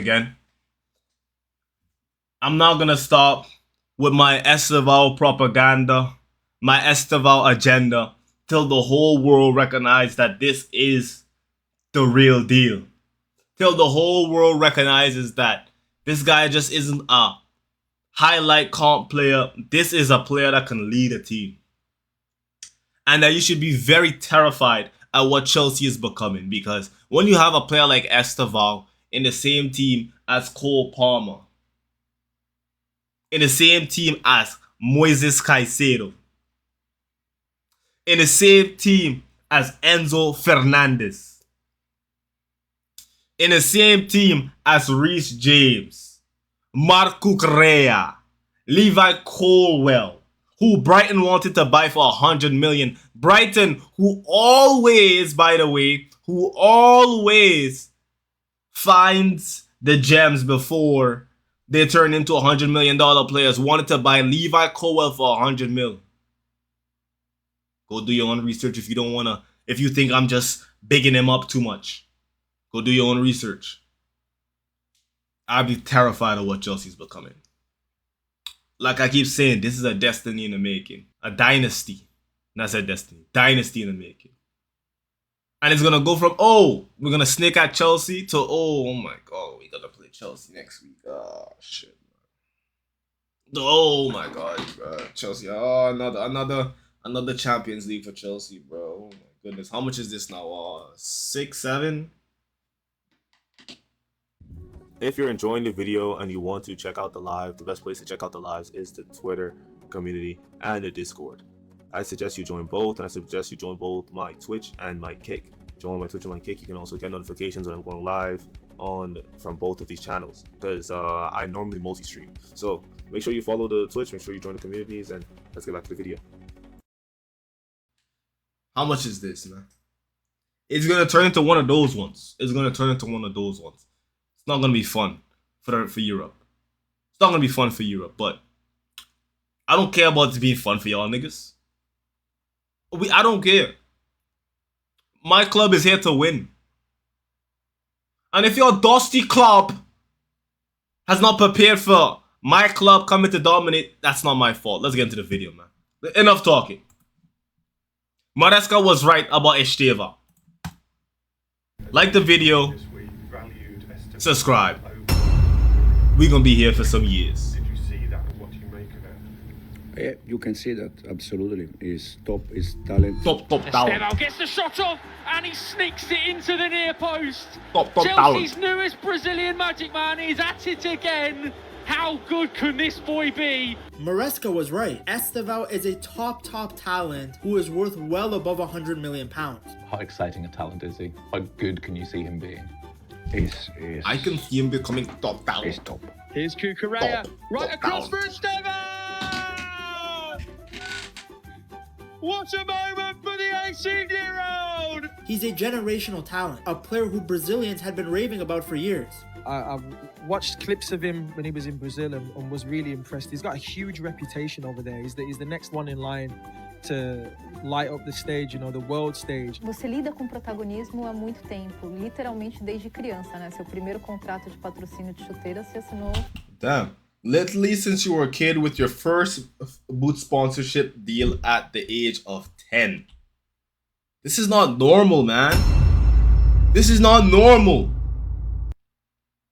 again. I'm not gonna stop with my Estevao propaganda, my Estevao agenda, till the whole world recognizes that this is the real deal. Till the whole world recognizes that this guy just isn't a highlight comp player. This is a player that can lead a team. And that you should be very terrified at what Chelsea is becoming. Because when you have a player like Estevao in the same team as Cole Palmer, in the same team as Moises Caicedo, in the same team as Enzo Fernandez, in the same team as Reece James, Marco Correa, Levi Colwell, who Brighton wanted to buy for 100 million. Brighton, who always, by the way, who always finds the gems before they turn into $100 million players, wanted to buy Levi Colwell for 100 mil. Go do your own research if you don't want to, if you think I'm just bigging him up too much. Go do your own research. I'd be terrified of what Chelsea's becoming. Like I keep saying, this is a destiny in the making. A dynasty. That's a destiny. Dynasty in the making. And it's going to go from, oh, we're going to sneak at Chelsea to, oh my God, we're going to play Chelsea next week. Oh, shit. Oh my God, bro. Chelsea. Oh, another Champions League for Chelsea, bro. Oh my goodness. How much is this now? 6, 7? If you're enjoying the video and you want to check out the live, the best place to check out the lives is the Twitter community and the Discord. I suggest you join both, and I suggest you join both my Twitch and my Kick. Join my Twitch and my Kick. You can also get notifications when I'm going live from both of these channels, because I normally multi-stream. So make sure you follow the Twitch, make sure you join the communities, and let's get back to the video. How much is this, man? It's gonna turn into one of those ones. It's gonna turn into one of those ones. It's not gonna be fun for Europe. It's not gonna be fun for Europe, but I don't care about it being fun for y'all niggas. I don't care. My club is here to win. And if your dusty club has not prepared for my club coming to dominate, that's not my fault. Let's get into the video, man. Enough talking. Maresca was right about Estevao. Like the video. Subscribe. We're gonna be here for some years. Did you see that? What do you make of it? Yeah, you can see that absolutely. He's top, his talent. Top talent. Estevao gets the shot off and he sneaks it into the near post. Top Chelsea's talent. newest Brazilian magic man is at it again. How good can this boy be? Maresca was right. Estevao is a top talent who is worth well above £100 million. How exciting a talent is he? How good can you see him being? I can see him becoming top talent. He's top. Here's Cucurella, right across for talent. Estevao! What a moment for the 18-year-old! He's a generational talent, a player who Brazilians had been raving about for years. I've watched clips of him when he was in Brazil and was really impressed. He's got a huge reputation over there. He's the next one in line to light up the stage, you know, the world stage. Você lida com protagonismo há muito tempo, literalmente desde criança, né? Seu primeiro contrato de patrocínio de chuteira você assinou. Damn. Literally since you were a kid with your first boot sponsorship deal at the age of 10. This is not normal, man. This is not normal.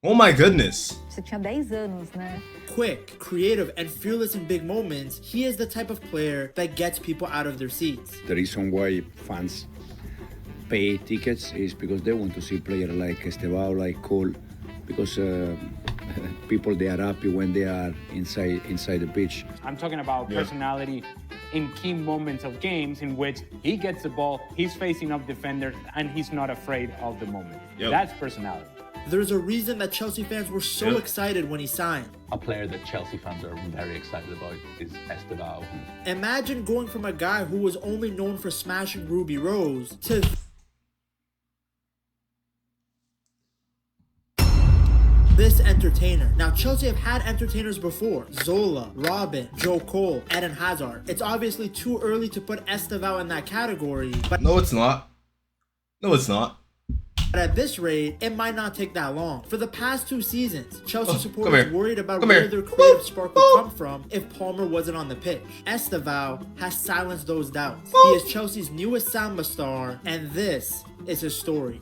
Oh my goodness. Você tinha 10 anos, né? Quick, creative, and fearless in big moments, he is the type of player that gets people out of their seats. The reason why fans pay tickets is because they want to see players like Estevao, like Cole, because people, they are happy when they are inside the pitch. I'm talking about personality in key moments of games in which he gets the ball, he's facing up defenders, and he's not afraid of the moment. That's personality. There's a reason that Chelsea fans were so excited when he signed. A player that Chelsea fans are very excited about is Estevao. Imagine going from a guy who was only known for smashing Ruby Rose to this entertainer. Now, Chelsea have had entertainers before. Zola, Robin, Joe Cole, Eden Hazard. It's obviously too early to put Estevao in that category, but No, it's not. No, it's not. But at this rate, it might not take that long. For the past 2 seasons, Chelsea supporters worried about where their creative spark would come from if Palmer wasn't on the pitch. Estevao has silenced those doubts. He is Chelsea's newest Samba star, and this is his story.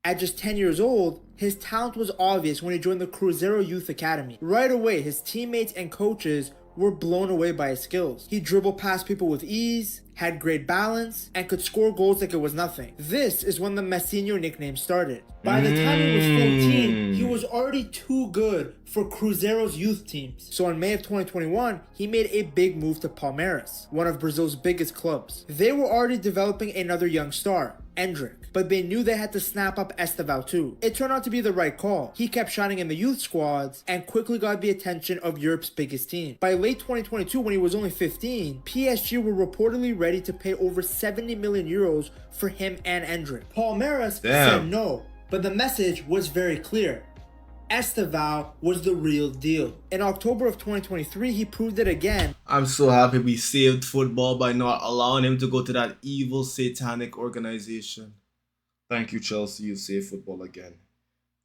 At just 10 years old, his talent was obvious when he joined the Cruzeiro Youth Academy. Right away, his teammates and coaches were blown away by his skills. He dribbled past people with ease, had great balance, and could score goals like it was nothing. This is when the Messinho nickname started. By the time he was 14, he was already too good for Cruzeiro's youth teams. So in May of 2021, he made a big move to Palmeiras, one of Brazil's biggest clubs. They were already developing another young star, Endrick, but they knew they had to snap up Estevao too. It turned out to be the right call. He kept shining in the youth squads and quickly got the attention of Europe's biggest team. By late 2022, when he was only 15, PSG were reportedly ready to pay over 70 million euros for him and Endrick. Palmeiras said no, but the message was very clear. Estevao was the real deal. In October of 2023, he proved it again. I'm so happy we saved football by not allowing him to go to that evil satanic organization. Thank you, Chelsea. You saved football again.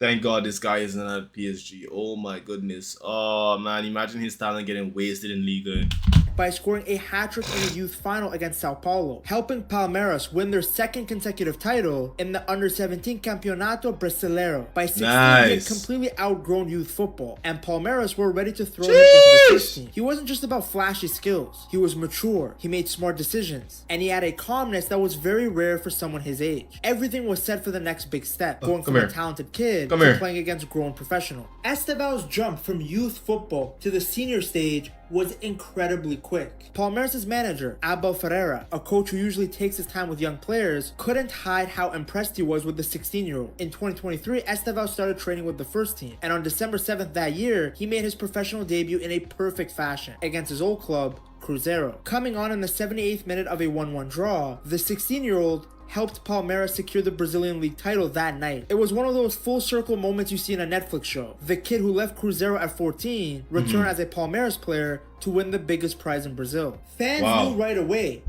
Thank God this guy isn't at PSG. Oh my goodness. Oh man, imagine his talent getting wasted in Liga. By scoring a hat-trick in the youth final against Sao Paulo, helping Palmeiras win their 2nd consecutive title in the Under-17 Campeonato Brasileiro. By 16, he had completely outgrown youth football, and Palmeiras were ready to throw him into the first team. He wasn't just about flashy skills. He was mature, he made smart decisions, and he had a calmness that was very rare for someone his age. Everything was set for the next big step, going from a talented kid to playing against grown professionals. Estevao's jump from youth football to the senior stage was incredibly quick. Palmeiras' manager, Abel Ferreira, a coach who usually takes his time with young players, couldn't hide how impressed he was with the 16-year-old. In 2023, Estevao started training with the first team, and on December 7th that year, he made his professional debut in a perfect fashion against his old club, Cruzeiro. Coming on in the 78th minute of a 1-1 draw, the 16-year-old helped Palmeiras secure the Brazilian League title that night. It was one of those full circle moments you see in a Netflix show. The kid who left Cruzeiro at 14 returned as a Palmeiras player to win the biggest prize in Brazil. Fans knew right away.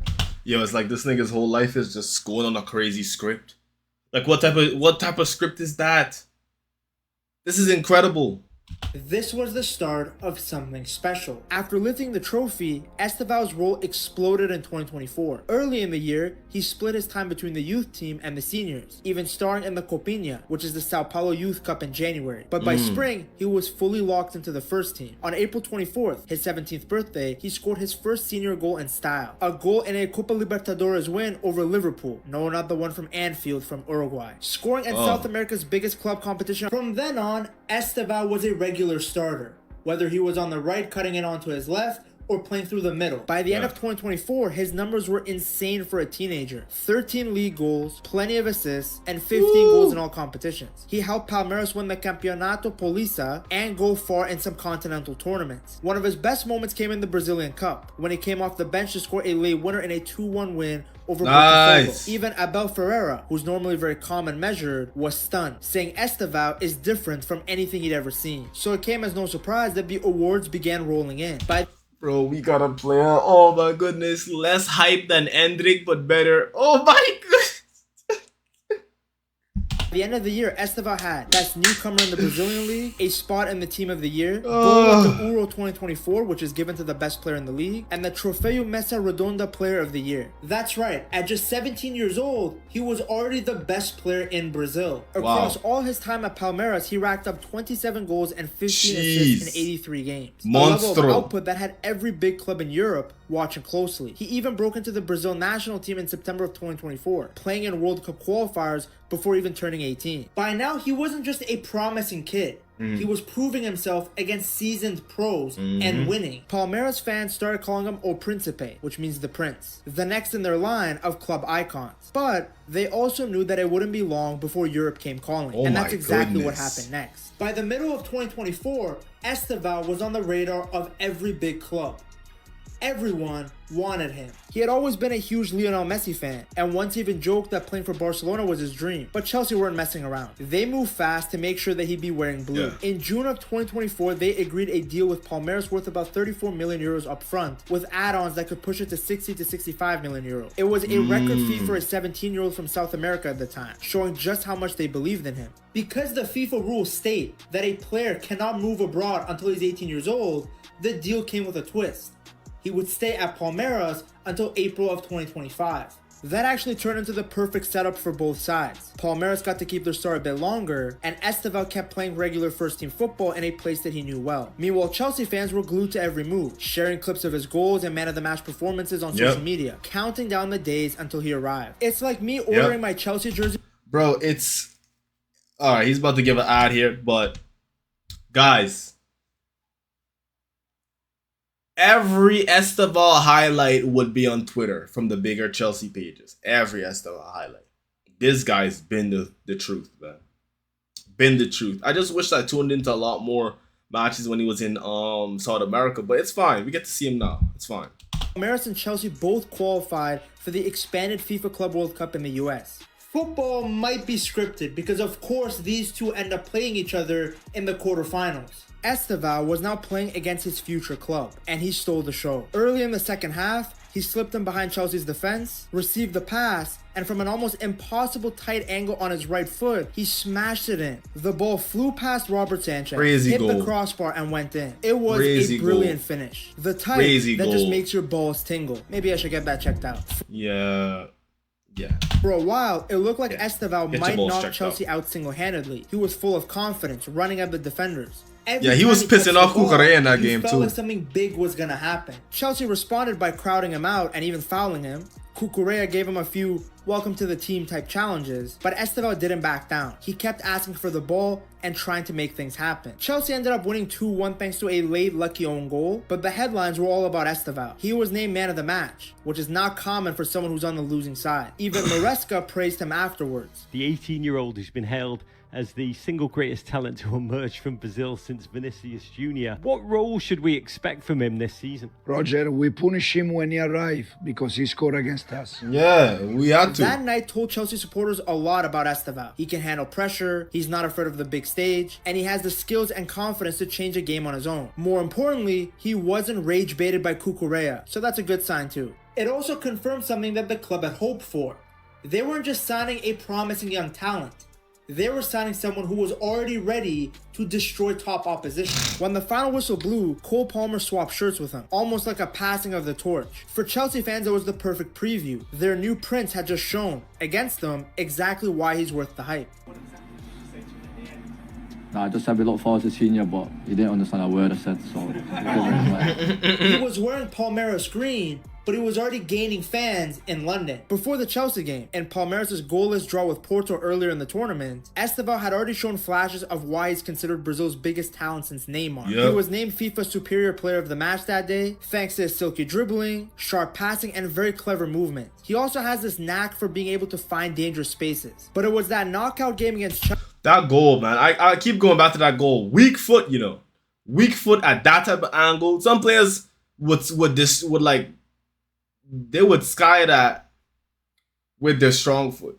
Yo, it's like this nigga's whole life is just going on a crazy script. Like what type of script is that? This is incredible. This was the start of something special. After lifting the trophy, Estevao's role exploded in 2024. Early in the year, he split his time between the youth team and the seniors, even starring in the Copinha, which is the Sao Paulo Youth Cup in January. But by spring, he was fully locked into the first team. On April 24th, his 17th birthday, he scored his first senior goal in style. A goal in a Copa Libertadores win over Liverpool. No, not the one from Anfield from Uruguay. Scoring in South America's biggest club competition. From then on, Estevao was a regular starter, whether he was on the right cutting it onto his left or playing through the middle. By the end of 2024, his numbers were insane for a teenager. 13 league goals, plenty of assists, and 15 goals in all competitions. He helped Palmeiras win the Campeonato Paulista and go far in some continental tournaments. One of his best moments came in the Brazilian Cup, when he came off the bench to score a late winner in a 2-1 win over Botafogo. Even Abel Ferreira, who's normally very calm and measured, was stunned, saying Estevao is different from anything he'd ever seen. So it came as no surprise that the awards began rolling in. Bro, we got a player. Oh my goodness. Less hype than Endrick, but better. Oh my goodness. At the end of the year, Estevao had best newcomer in the Brazilian League, a spot in the Team of the Year, Goal of the Euro 2024, which is given to the best player in the league, and the Trofeo Mesa Redonda Player of the Year. That's right, at just 17 years old, he was already the best player in Brazil. Across all his time at Palmeiras, he racked up 27 goals and 15 assists in 83 games. Monstro. A level of output that had every big club in Europe watching closely. He even broke into the Brazil national team in September of 2024, playing in World Cup qualifiers before even turning 18. By now, he wasn't just a promising kid. He was proving himself against seasoned pros and winning. Palmeiras fans started calling him O Príncipe, which means the prince, the next in their line of club icons. But they also knew that it wouldn't be long before Europe came calling, and that's exactly what happened next. By the middle of 2024, Estevao was on the radar of every big club. Everyone wanted him. He had always been a huge Lionel Messi fan, and once even joked that playing for Barcelona was his dream. But Chelsea weren't messing around. They moved fast to make sure that he'd be wearing blue. Yeah. In June of 2024, they agreed a deal with Palmeiras worth about 34 million euros up front, with add-ons that could push it to 60 to 65 million euros. It was a record fee for a 17-year-old from South America at the time, showing just how much they believed in him. Because the FIFA rules state that a player cannot move abroad until he's 18 years old, the deal came with a twist. He would stay at Palmeiras until April of 2025. That actually turned into the perfect setup for both sides. Palmeiras got to keep their star a bit longer, and Estevao kept playing regular first-team football in a place that he knew well. Meanwhile, Chelsea fans were glued to every move, sharing clips of his goals and man-of-the-match performances on social media, counting down the days until he arrived. It's like me ordering my Chelsea jersey. Bro, it's... Alright, he's about to give an ad here, but... Guys... Every Estevao highlight would be on Twitter from the bigger Chelsea pages. Every Estevao highlight. This guy's been the truth, man. Been the truth. I just wish I tuned into a lot more matches when he was in South America, but it's fine. We get to see him now. It's fine. Palmeiras and Chelsea both qualified for the expanded FIFA Club World Cup in the US. Football might be scripted because of course these two end up playing each other in the quarterfinals. Estevao was now playing against his future club, and he stole the show. Early in the second half, he slipped in behind Chelsea's defense, received the pass, and from an almost impossible tight angle on his right foot, he smashed it in. The ball flew past Robert Sanchez, hit the crossbar, and went in. It was a brilliant finish. The type that just makes your balls tingle. Maybe I should get that checked out. Yeah. For a while, it looked like Estevao might knock Chelsea out single-handedly. He was full of confidence, running at the defenders. He was pissing off Cucurella in that game too. He felt like something big was gonna happen. Chelsea responded by crowding him out and even fouling him. Cucurella gave him a few welcome to the team type challenges, but Estevao didn't back down. He kept asking for the ball and trying to make things happen. Chelsea ended up winning 2-1 thanks to a late lucky own goal, but the headlines were all about Estevao. He was named man of the match, which is not common for someone who's on the losing side. Even Maresca praised him afterwards. The 18-year-old who's been hailed as the single greatest talent to emerge from Brazil since Vinicius Jr. What role should we expect from him this season? Roger, we punish him when he arrives because he scored against us. Yeah, we had to. That night told Chelsea supporters a lot about Estevao. He can handle pressure, he's not afraid of the big stage, and he has the skills and confidence to change a game on his own. More importantly, he wasn't rage baited by Cucurella, so that's a good sign too. It also confirmed something that the club had hoped for. They weren't just signing a promising young talent. They were signing someone who was already ready to destroy top opposition. When the final whistle blew, Cole Palmer swapped shirts with him, almost like a passing of the torch. For Chelsea fans, it was the perfect preview. Their new prince had just shown, against them, exactly why he's worth the hype. I just said we look forward to seeing you, but you didn't understand a word I said, so... He was wearing Palmeiras green, but he was already gaining fans in London. Before the Chelsea game, and Palmeiras' goalless draw with Porto earlier in the tournament, Estevao had already shown flashes of why he's considered Brazil's biggest talent since Neymar. He was named FIFA Superior Player of the Match that day, thanks to his silky dribbling, sharp passing, and very clever movement. He also has this knack for being able to find dangerous spaces. But it was that knockout game against Chelsea. That goal, man. I keep going back to that goal. Weak foot, you know. Weak foot at that type of angle. Some players would they would sky that with their strong foot.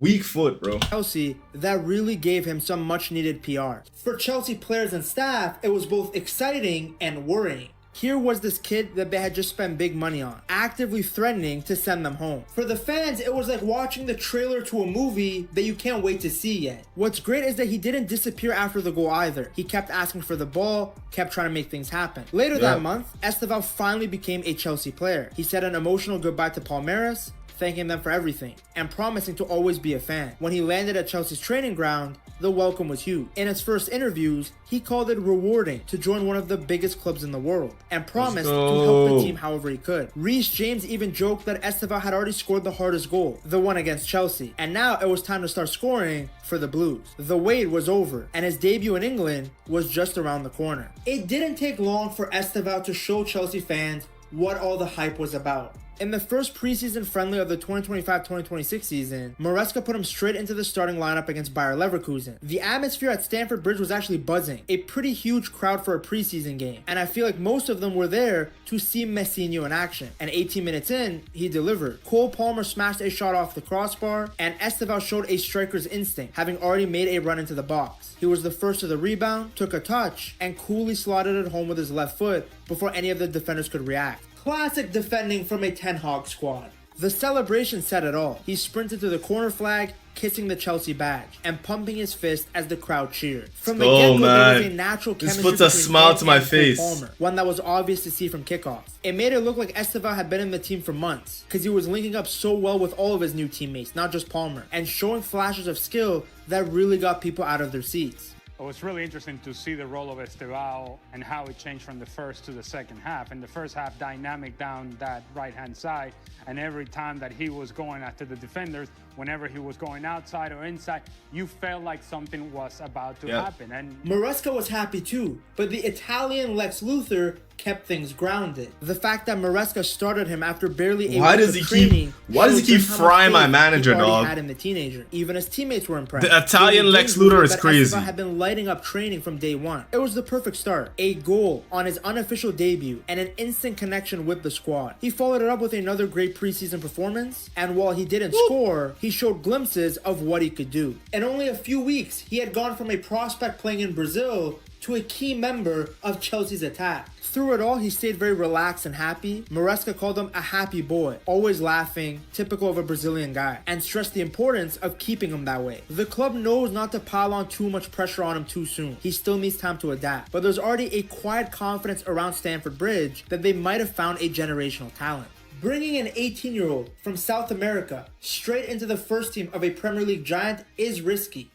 Weak foot, bro. Chelsea, that really gave him some much needed PR. For Chelsea players and staff, it was both exciting and worrying. Here was this kid that they had just spent big money on, actively threatening to send them home. For the fans, it was like watching the trailer to a movie that you can't wait to see yet. What's great is that he didn't disappear after the goal either. He kept asking for the ball, kept trying to make things happen. Later that month, Estevao finally became a Chelsea player. He said an emotional goodbye to Palmeiras, thanking them for everything, and promising to always be a fan. When he landed at Chelsea's training ground, the welcome was huge. In his first interviews, he called it rewarding to join one of the biggest clubs in the world, and promised to help the team however he could. Reece James even joked that Estevao had already scored the hardest goal, the one against Chelsea, and now it was time to start scoring for the Blues. The wait was over, and his debut in England was just around the corner. It didn't take long for Estevao to show Chelsea fans what all the hype was about. In the first preseason friendly of the 2025-2026 season, Maresca put him straight into the starting lineup against Bayer Leverkusen. The atmosphere at Stamford Bridge was actually buzzing, a pretty huge crowd for a preseason game, and I feel like most of them were there to see Messinho in action. And 18 minutes in, he delivered. Cole Palmer smashed a shot off the crossbar, and Estevao showed a striker's instinct, having already made a run into the box. He was the first to the rebound, took a touch, and coolly slotted it home with his left foot before any of the defenders could react. Classic defending from a Ten Hag squad. The celebration said it all. He sprinted to the corner flag, kissing the Chelsea badge, and pumping his fist as the crowd cheered. From the get-go, there was a natural chemistry puts a smile to my face. Palmer, one that was obvious to see from kickoff. It made it look like Estevao had been in the team for months, because he was linking up so well with all of his new teammates, not just Palmer, and showing flashes of skill that really got people out of their seats. It was really interesting to see the role of Estevao and how it changed from the first to the second half. In the first half, dynamic down that right-hand side, and every time that he was going after the defenders, whenever he was going outside or inside, you felt like something was about to happen. And Maresca was happy too, but the Italian Lex Luthor kept things grounded. The fact that Maresca started him after barely a week of training. Why does he keep frying my manager, dog? Had in the teenager. Even his teammates were impressed. The Italian Lex Luthor is crazy. Estevao had been lighting up training from day one. It was the perfect start. A goal on his unofficial debut and an instant connection with the squad. He followed it up with another great preseason performance, and while he didn't score, he showed glimpses of what he could do. In only a few weeks, he had gone from a prospect playing in Brazil to a key member of Chelsea's attack. Through it all, he stayed very relaxed and happy. Maresca called him a happy boy, always laughing, typical of a Brazilian guy, and stressed the importance of keeping him that way. The club knows not to pile on too much pressure on him too soon. He still needs time to adapt, but there's already a quiet confidence around Stamford Bridge that they might have found a generational talent. Bringing an 18-year-old from South America straight into the first team of a Premier League giant is risky,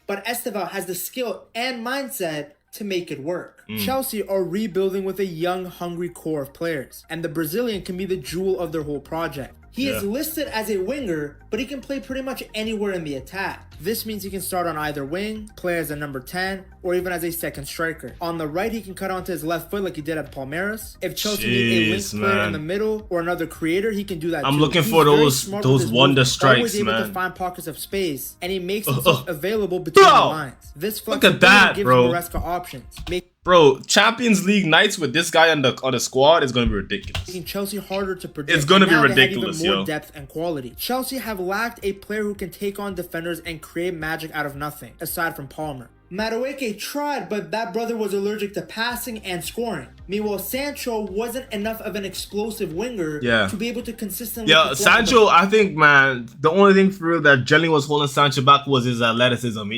but Estevao has the skill and mindset to make it work. Chelsea are rebuilding with a young, hungry core of players, and the Brazilian can be the jewel of their whole project. He is listed as a winger, but he can play pretty much anywhere in the attack. This means he can start on either wing, play as a number 10, or even as a second striker. On the right, he can cut onto his left foot like he did at Palmeiras. If Chelsea need a link player in the middle or another creator, he can do that too. I'm looking for those wonder strikes, always able man. to find pockets of space, and he makes himself available between the lines. This flexibility gives Maresca options. Bro, Champions League nights with this guy on the squad is gonna be ridiculous. Making Chelsea harder to predict. It's gonna be now ridiculous, they have even more depth and quality. Chelsea have lacked a player who can take on defenders and create magic out of nothing, aside from Palmer. Madueke tried, but that brother was allergic to passing and scoring. Meanwhile, Sancho wasn't enough of an explosive winger to be able to consistently perform. Sancho, I think, man, the only thing for real that generally was holding Sancho back was his athleticism.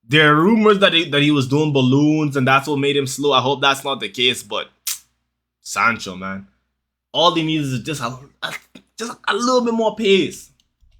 There are rumors that he was doing balloons and that's what made him slow. I hope that's not the case, but Sancho, man, all he needs is just a little bit more pace.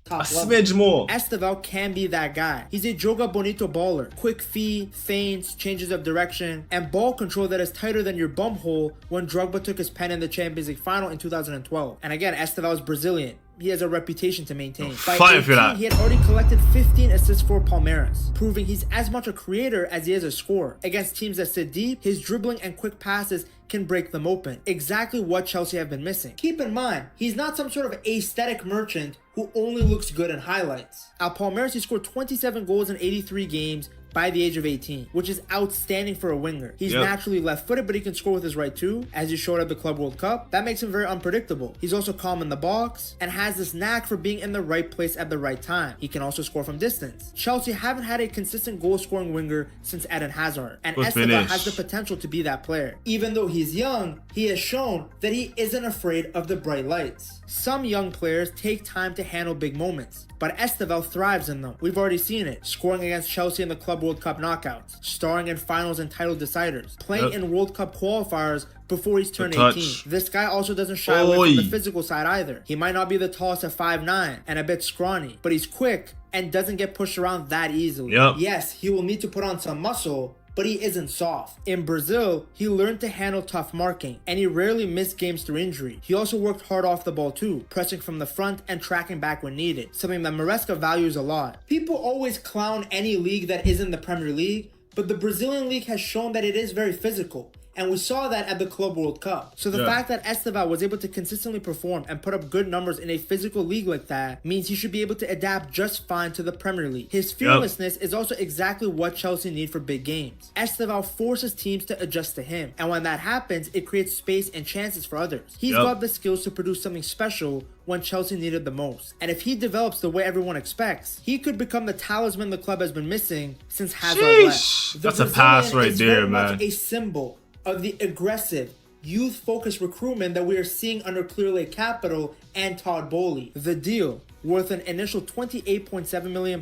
A smidge more. Estevao can be that guy. He's a joga bonito baller. Quick feet, feints, changes of direction, and ball control that is tighter than your bum hole when Drogba took his pen in the Champions League final in 2012. And again, Estevao is Brazilian. He has a reputation to maintain. By 18, he had already collected 15 assists for Palmeiras, proving he's as much a creator as he is a scorer. Against teams that sit deep, his dribbling and quick passes can break them open. Exactly what Chelsea have been missing. Keep in mind, he's not some sort of aesthetic merchant who only looks good in highlights. At Palmeiras, he scored 27 goals in 83 games by the age of 18, which is outstanding for a winger. He's naturally left-footed, but he can score with his right too, as he showed at the Club World Cup. That makes him very unpredictable. He's also calm in the box, and has this knack for being in the right place at the right time. He can also score from distance. Chelsea haven't had a consistent goal-scoring winger since Eden Hazard, and Estevao has the potential to be that player. Even though he's young, he has shown that he isn't afraid of the bright lights. Some young players take time to handle big moments, but Estevao thrives in them. We've already seen it, scoring against Chelsea in the Club World Cup knockouts, starring in finals and title deciders, playing in World Cup qualifiers before he's turned 18. This guy also doesn't shy away from the physical side either. He might not be the tallest at 5'9" and a bit scrawny, but he's quick and doesn't get pushed around that easily. Yes, he will need to put on some muscle, but he isn't soft. In Brazil, he learned to handle tough marking, and he rarely missed games through injury. He also worked hard off the ball too, pressing from the front and tracking back when needed, something that Maresca values a lot. People always clown any league that isn't the Premier League, but the Brazilian league has shown that it is very physical. And we saw that at the Club World Cup. So the fact that Estevao was able to consistently perform and put up good numbers in a physical league like that means he should be able to adapt just fine to the Premier League. His fearlessness is also exactly what Chelsea need for big games. Estevao forces teams to adjust to him, and when that happens, it creates space and chances for others. He's got the skills to produce something special when Chelsea needed the most. And if he develops the way everyone expects, he could become the talisman the club has been missing since Hazard left. That's a pass right there, man. A symbol of the aggressive, youth-focused recruitment that we are seeing under Clear Lake Capital and Todd Boehly. The deal, worth an initial £28.7 million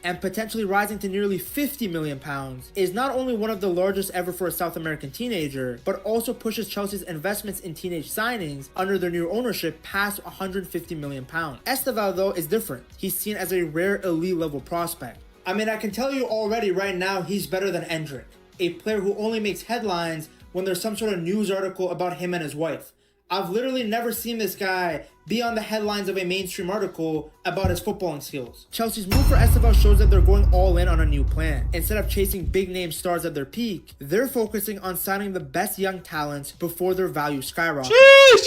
and potentially rising to nearly £50 million, is not only one of the largest ever for a South American teenager, but also pushes Chelsea's investments in teenage signings under their new ownership past £150 million. Estevao, though, is different. He's seen as a rare elite level prospect. I mean, I can tell you already right now he's better than Endrick, a player who only makes headlines when there's some sort of news article about him and his wife. I've literally never seen this guy be on the headlines of a mainstream article about his footballing skills. Chelsea's move for Estevao shows that they're going all in on a new plan. Instead of chasing big name stars at their peak, they're focusing on signing the best young talents before their value skyrockets.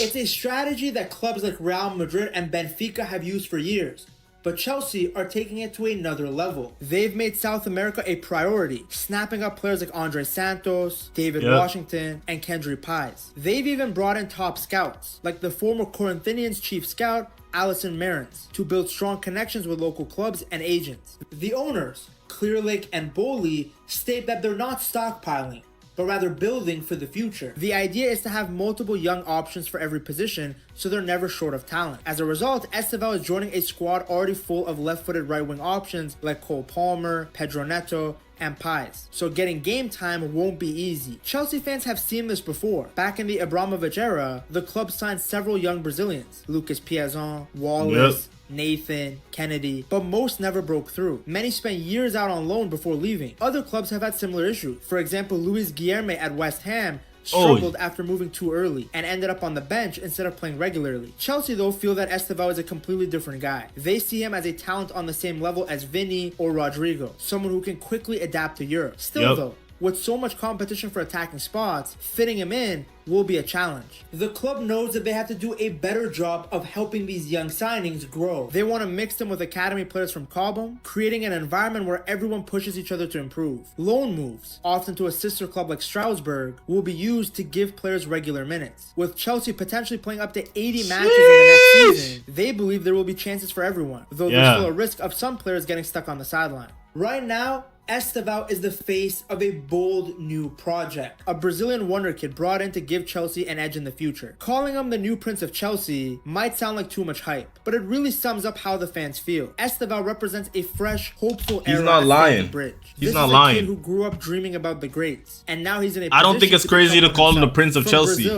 It's a strategy that clubs like Real Madrid and Benfica have used for years. But Chelsea are taking it to another level. They've made South America a priority, snapping up players like Andre Santos, David Washington, and Kendry Pais. They've even brought in top scouts, like the former Corinthians chief scout, Alison Marins, to build strong connections with local clubs and agents. The owners, Clear Lake and Boehly, state that they're not stockpiling, but rather building for the future. The idea is to have multiple young options for every position, so they're never short of talent. As a result, Estevao is joining a squad already full of left-footed right-wing options like Cole Palmer, Pedro Neto, and Pais. So getting game time won't be easy. Chelsea fans have seen this before. Back in the Abramovich era, the club signed several young Brazilians, Lucas Piazon, Wallace, Nathan, Kennedy, but most never broke through. Many spent years out on loan before leaving. Other clubs have had similar issues. For example, Luis Guilherme at West Ham struggled after moving too early and ended up on the bench instead of playing regularly. Chelsea, though, feel that Estevao is a completely different guy. They see him as a talent on the same level as Vinny or Rodrigo, someone who can quickly adapt to Europe. Still, though, with so much competition for attacking spots, fitting him in will be a challenge. The club knows that they have to do a better job of helping these young signings grow. They want to mix them with academy players from Cobham, creating an environment where everyone pushes each other to improve. Loan moves, often to a sister club like Strasbourg, will be used to give players regular minutes. With Chelsea potentially playing up to 80 matches in the next season, they believe there will be chances for everyone, though there's still a risk of some players getting stuck on the sideline. Right now, Estevao is the face of a bold new project, a Brazilian Wonderkid brought in to give Chelsea an edge in the future. Calling him the new Prince of Chelsea might sound like too much hype, but it really sums up how the fans feel. Estevao represents a fresh, hopeful era. He's not lying. Bridge. He's not lying. Kid who grew up dreaming about the greats, and now he's in a I don't think it's crazy to call him the Prince of Chelsea.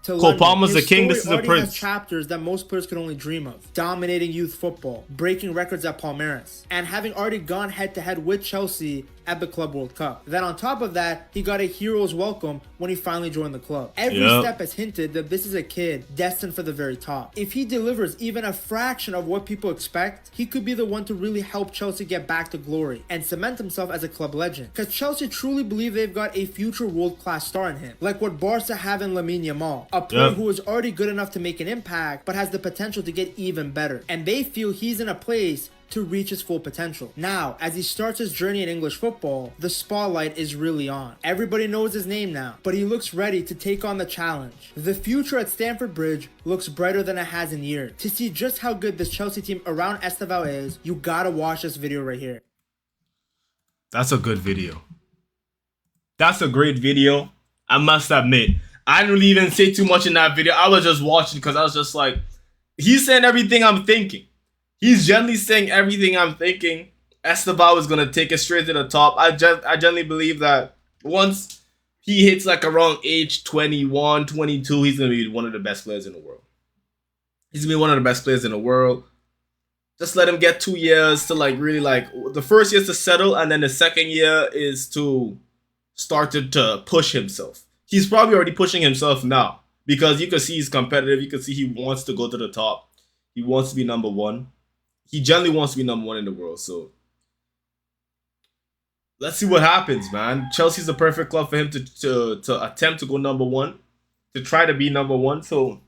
Cole Palmer's the king, this is the prince. Has chapters that most players could only dream of. Dominating youth football, breaking records at Palmeiras, and having already gone head-to-head with Chelsea at the Club World Cup. Then on top of that, he got a hero's welcome when he finally joined the club. Every step has hinted that this is a kid destined for the very top. If he delivers even a fraction of what people expect, he could be the one to really help Chelsea get back to glory and cement himself as a club legend. Because Chelsea truly believe they've got a future world-class star in him, like what Barca have in Lamine Yamal, a player who is already good enough to make an impact, but has the potential to get even better. And they feel he's in a place to reach his full potential. Now, as he starts his journey in English football, the spotlight is really on. Everybody knows his name now, but he looks ready to take on the challenge. The future at Stamford Bridge looks brighter than it has in years. To see just how good this Chelsea team around Estevao is, you gotta watch this video right here. That's a good video. That's a great video. I must admit, I didn't really even say too much in that video. I was just watching because I was just like, he's saying everything I'm thinking. He's generally saying everything I'm thinking. Estevao is going to take it straight to the top. I generally believe that once he hits like around age 21, 22, he's going to be one of the best players in the world. He's going to be one of the best players in the world. Just let him get 2 years to like really like, the first year is to settle, and then the second year is to start to push himself. He's probably already pushing himself now because you can see he's competitive. You can see he wants to go to the top. He wants to be number one. He generally wants to be number one in the world. So let's see what happens, man. Chelsea's the perfect club for him to attempt to go #1, to try to be #1. So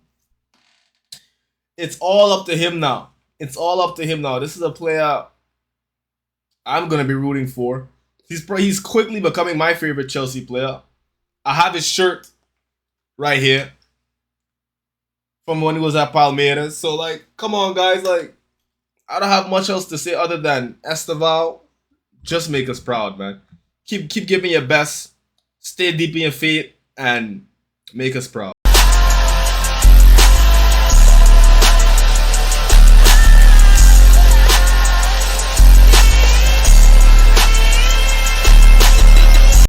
it's all up to him now. It's all up to him now. This is a player I'm gonna be rooting for. He's quickly becoming my favorite Chelsea player. I have his shirt right here from when he was at Palmeiras. So like, come on, guys. Like, I don't have much else to say other than Estevao. Just make us proud, man. Keep giving your best. Stay deep in your faith and make us proud.